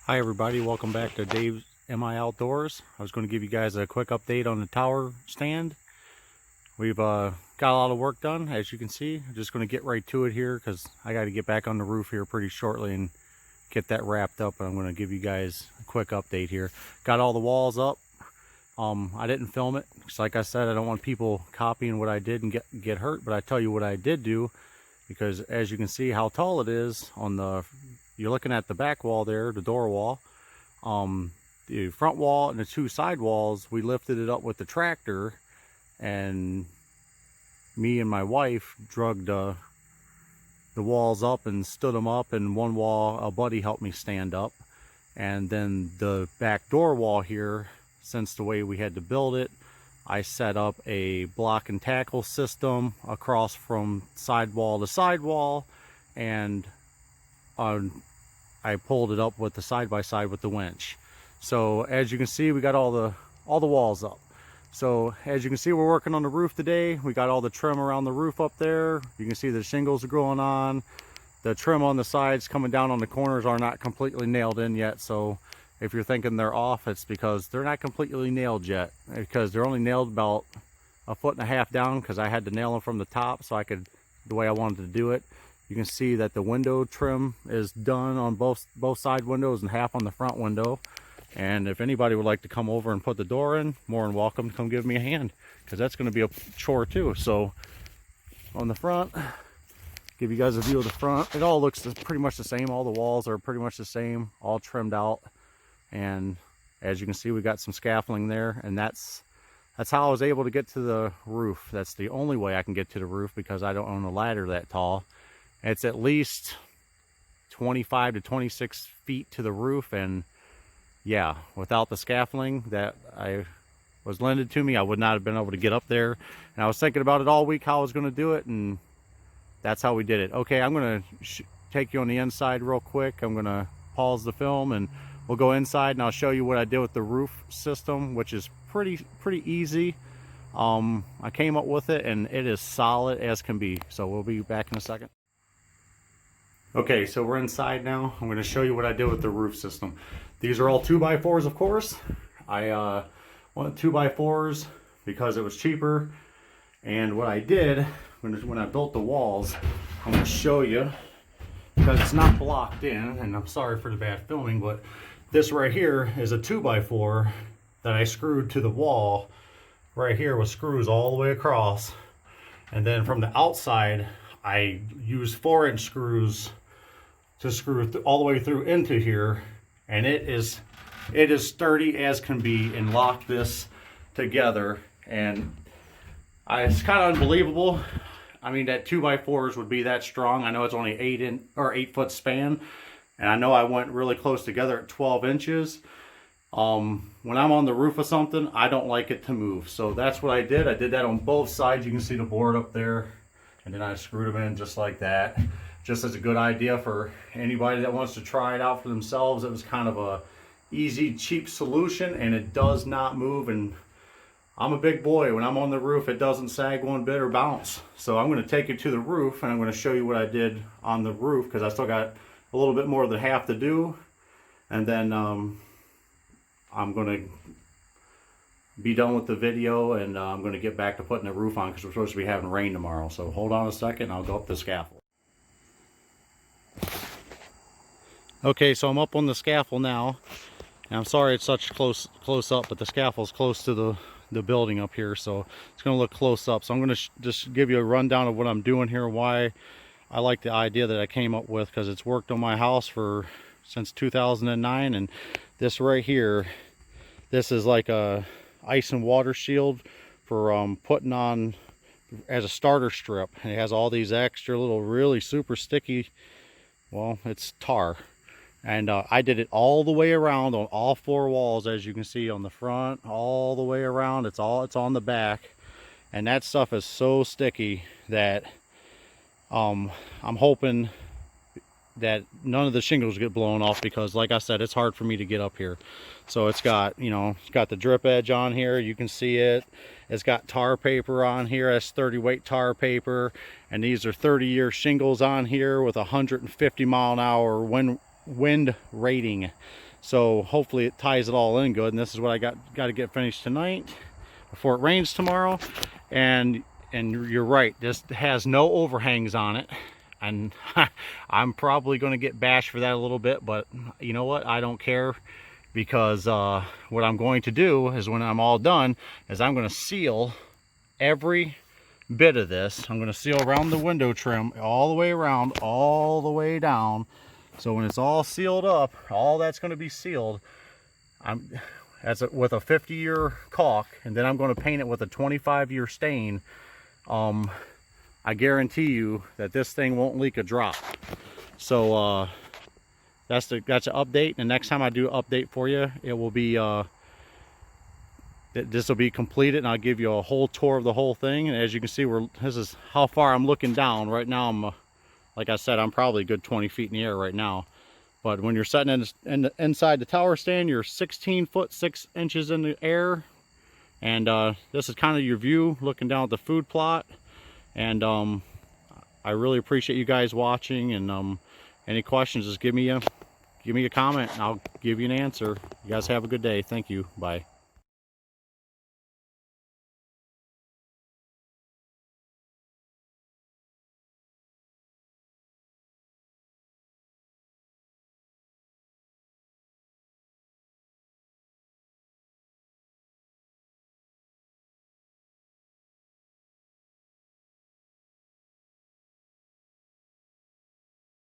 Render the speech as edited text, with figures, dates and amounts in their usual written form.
Hi everybody, welcome back to Dave's MI Outdoors. I was going to give you guys a quick update on the tower stand. We've got a lot of work done, as you can see. I'm just going to get right to it here because I got to get back on the roof here pretty shortly and get that wrapped up. I'm going to give you guys a quick update here. Got all the walls up. I didn't film it because, like I said, I don't want people copying what I did and get hurt. But I tell you what I did do, because as you can see how tall it is on the, you're looking at the back wall there, the door wall. The front wall and the two side walls, we lifted it up with the tractor, and me and my wife drugged the walls up and stood them up, and one wall a buddy helped me stand up. And then the back door wall here, since the way we had to build it, I set up a block and tackle system across from sidewall to sidewall, and I pulled it up with the side-by-side with the winch. So as you can see, we got all the walls up. So as you can see, we're working on the roof today. We got all the trim around the roof up there. You can see the shingles are growing on. The trim on the sides coming down on the corners are not completely nailed in yet. So if you're thinking they're off, it's because they're not completely nailed yet, because they're only nailed about 1.5 feet down, because I had to nail them from the top so I could, the way I wanted to do it. You can see that the window trim is done on both side windows and half on the front window. And if anybody would like to come over and put the door in, more than welcome to come give me a hand, because that's going to be a chore too. So on the front, give you guys a view of the front. It all looks pretty much the same. All the walls are pretty much the same, all trimmed out. And as you can see, we got some scaffolding there, and that's how I was able to get to the roof. That's the only way I can get to the roof, because I don't own a ladder that tall. It's at least 25 to 26 feet to the roof, and yeah, without the scaffolding that was lended to me, I would not have been able to get up there. And I was thinking about it all week, how I was going to do it, and that's how we did it. Okay, I'm going to take you on the inside real quick. I'm going to pause the film, and we'll go inside, and I'll show you what I did with the roof system, which is pretty easy. I came up with it, and it is solid as can be. So we'll be back in a second. Okay, so we're inside now. I'm going to show you what I did with the roof system. These are all 2x4s, of course. I went 2x4s because it was cheaper. And what I did when I built the walls, I'm going to show you, because it's not blocked in, and I'm sorry for the bad filming, but this right here is a 2x4 that I screwed to the wall right here with screws all the way across. And then from the outside, I used 4-inch screws to screw all the way through into here, and it is sturdy as can be, and lock this together. And it's kind of unbelievable. I mean, that 2x4s would be that strong. I know it's only 8 foot span, and I know I went really close together at 12 inches. When I'm on the roof of something, I don't like it to move, so that's what I did. I did that on both sides. You can see the board up there, and then I screwed them in just like that, just as a good idea for anybody that wants to try it out for themselves. It was kind of a easy, cheap solution, and it does not move. And I'm a big boy. When I'm on the roof, it doesn't sag one bit or bounce. So I'm going to take you to the roof, and I'm going to show you what I did on the roof, because I still got a little bit more than half to do. And then I'm going to be done with the video, and I'm going to get back to putting the roof on, because we're supposed to be having rain tomorrow. So hold on a second, I'll go up the scaffold. Okay, so I'm up on the scaffold now, and I'm sorry it's such close up, but the scaffold's close to the building up here, so it's going to look close up. So I'm going to just give you a rundown of what I'm doing here, why I like the idea that I came up with, because it's worked on my house since 2009. And this right here, this is like a ice and water shield for putting on as a starter strip. And it has all these extra little really super sticky, well, it's tar. And I did it all the way around on all 4 walls, as you can see, on the front, all the way around. It's on the back, and that stuff is so sticky that I'm hoping that none of the shingles get blown off, because like I said, it's hard for me to get up here. So it's got, it's got the drip edge on here, you can see it. It's got tar paper on here, that's 30 weight tar paper, and these are 30-year shingles on here with 150 mile an hour wind rating. So hopefully it ties it all in good. And this is what I got to get finished tonight before it rains tomorrow. And you're right, this has no overhangs on it. And I'm probably going to get bashed for that a little bit, but you know what? I don't care, because what I'm going to do is, when I'm all done, is I'm going to seal every bit of this. I'm going to seal around the window trim all the way around, all the way down. So when it's all sealed up, all that's going to be sealed, with a 50-year caulk, and then I'm going to paint it with a 25-year stain. I guarantee you that this thing won't leak a drop. So that's an update. And next time I do an update for you, it will be this will be completed, and I'll give you a whole tour of the whole thing. And as you can see, this is how far I'm looking down right now. Like I said, I'm probably a good 20 feet in the air right now. But when you're sitting inside the tower stand, you're 16 foot 6 inches in the air. And this is kind of your view looking down at the food plot. And I really appreciate you guys watching. And any questions, just give me a comment and I'll give you an answer. You guys have a good day. Thank you. Bye.